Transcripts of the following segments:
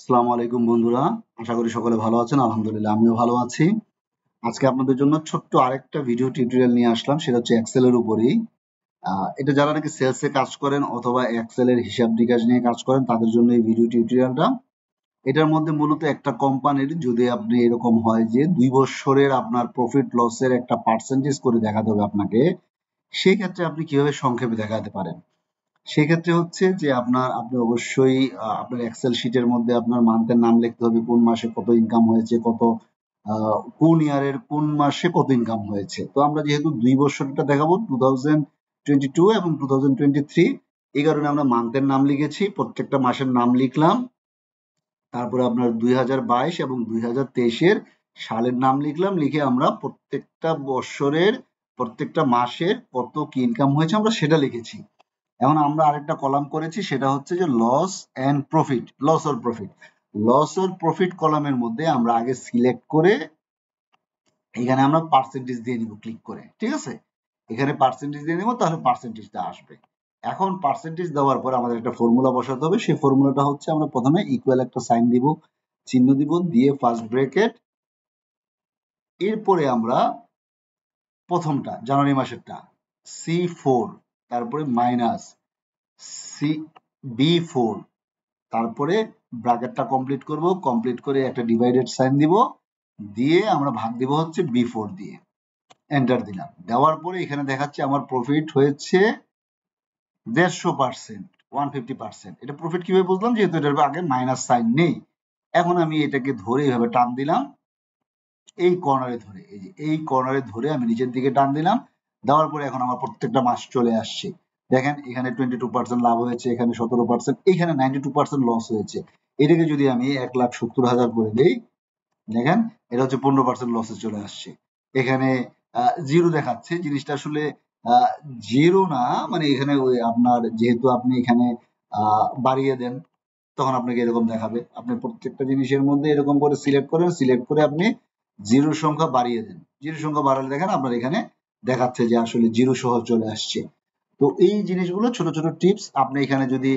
আসসালামু আলাইকুম বন্ধুরা, আশা করি সকলে ভালো আছেন। আলহামদুলিল্লাহ আমিও ভালো আছি। আজকে আপনাদের জন্য ছোট্ট আরেকটা ভিডিও টিউটোরিয়াল নিয়ে আসলাম, সেটা হচ্ছে এক্সেল এর উপরেই। এটা যারা নাকি সেলসে কাজ করেন অথবা এক্সেল এর হিসাব নিকাশ নিয়ে কাজ করেন তাদের জন্য এই ভিডিও টিউটোরিয়ালটা। এটার মধ্যে মূলত একটা কোম্পানির যদি আপনি এরকম হয় যে 2 বছরের আপনার প্রফিট লসের একটা পার্সেন্টেজ করে দেখাতে হবে আপনাকে, সেই ক্ষেত্রে আপনি কিভাবে সংক্ষেপে দেখাতে পারেন। সেক্ষেত্রে হচ্ছে যে আপনি অবশ্যই আপনার এক্সেল শিটের মধ্যে আপনার মান্থের নাম লিখতে হবে, কোন মাসে কত ইনকাম হয়েছে, কোন ইয়ারের কোন মাসে কত ইনকাম হয়েছে। তো আমরা যেহেতু 2 বছরটা দেখাবো, 2022 এবং 2023, এই কারণে আমরা মান্থের নাম লিখেছি, প্রত্যেকটা মাসের নাম লিখলাম। তারপরে আপনার 2022 এবং 2023-এর সালের নাম লিখলাম, লিখে আমরা প্রত্যেকটা বছরের প্রত্যেকটা মাসের কত কি ইনকাম হয়েছে আমরা সেটা লিখেছি। এখন আমরা আরেকটা কলাম করেছি, সেটা হচ্ছে যে loss and profit, loss or profit কলামের মধ্যে আমরা আগে সিলেক্ট করে এখানে আমরা পার্সেন্টেজ দিয়ে নিব ক্লিক করে। ঠিক আছে, এখানে পার্সেন্টেজ দিয়ে নিব, তাহলে পার্সেন্টেজটা আসবে। এখন পার্সেন্টেজ দেওয়ার পর আমাদের একটা ফর্মুলা বসাতে হবে। সেই ফর্মুলাটা হচ্ছে আমরা প্রথমে ইকুয়াল একটা সাইন দিব, চিহ্ন দিব, দিয়ে ফার্স্ট ব্র্যাকেট, এরপরে আমরা প্রথমটা জানুয়ারি মাসেরটা C4, তারপরে মাইনাস B4, তারপরে ব্র্যাকেটটা কমপ্লিট করব, কমপ্লিট করে একটা ডিভাইডেড সাইন দিব, দিয়ে আমরা ভাগ দিব হচ্ছে B4 দিয়ে, এন্টার দিলাম। দেওয়ার পরে এখানে দেখাচ্ছে আমার প্রফিট হয়েছে 150%, 150%। এটা প্রফিট কিভাবে বুঝলাম, যেহেতু এটার আগে মাইনাস সাইন নেই। এখন আমি এটাকে ধরে এইভাবে টান দিলাম, এই কর্নারে ধরে, এই কর্নারে ধরে আমি নিচের দিকে টান দিলাম। দেওয়ার পরে এখন আমার প্রত্যেকটা মাস চলে আসছে। দেখেন এখানে 22% লাভ হয়েছে, এখানে 17%, এখানে 92% লস হয়েছে। এটাকে যদি আমি 1,70,000 করে দেই, দেখেন এটা হচ্ছে 15% লসে চলে আসছে। এখানে জিরো দেখাচ্ছে, জিনিসটা আসলে জিরো না, মানে এখানে ওই আপনার যেহেতু আপনি এখানে বাড়িয়ে দেন তখন আপনাকে এরকম দেখাবে। আপনি প্রত্যেকটা জিনিসের মধ্যে এরকম করে সিলেক্ট করেন, সিলেক্ট করে আপনি জিরোর সংখ্যা বাড়িয়ে দেন। জিরো সংখ্যা বাড়ালে দেখেন আপনার এখানে দেখাচ্ছে যে আসলে জিরো সহ চলে আসছে। তো এই জিনিসগুলো ছোট ছোট টিপস। আপনি এখানে যদি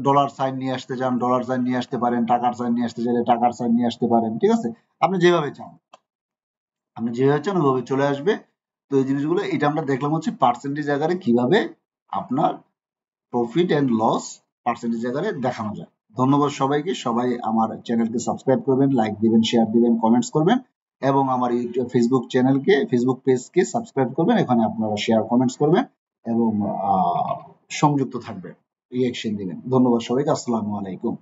ডলার সাইন নিয়ে আসতে চান, ডলার সাইন নিয়ে আসতে পারেন, টাকার সাইন নিয়ে আসতে চাইলে টাকার সাইন নিয়ে আসতে পারেন। ঠিক আছে, আপনি যেভাবে চান, ওইভাবে চলে আসবে। তো এই জিনিসগুলো এটা আমরা দেখলাম হচ্ছে পার্সেন্টেজ আকারে কিভাবে আপনার প্রফিট এন্ড লস পার্সেন্টেজ আকারে দেখানো যায়। ধন্যবাদ সবাইকে। সবাই আমার চ্যানেলকে সাবস্ক্রাইব করবেন, লাইক দিবেন, শেয়ার দিবেন, কমেন্টস করবেন, এবং আমার ইউটিউব ফেসবুক পেজকে সাবস্ক্রাইব করবেন। এখানে আপনারা শেয়ার কমেন্টস করবেন এবং সংযুক্ত থাকবেন, রিঅ্যাকশন দিবেন। ধন্যবাদ সবাইকে। আসসালামু আলাইকুম।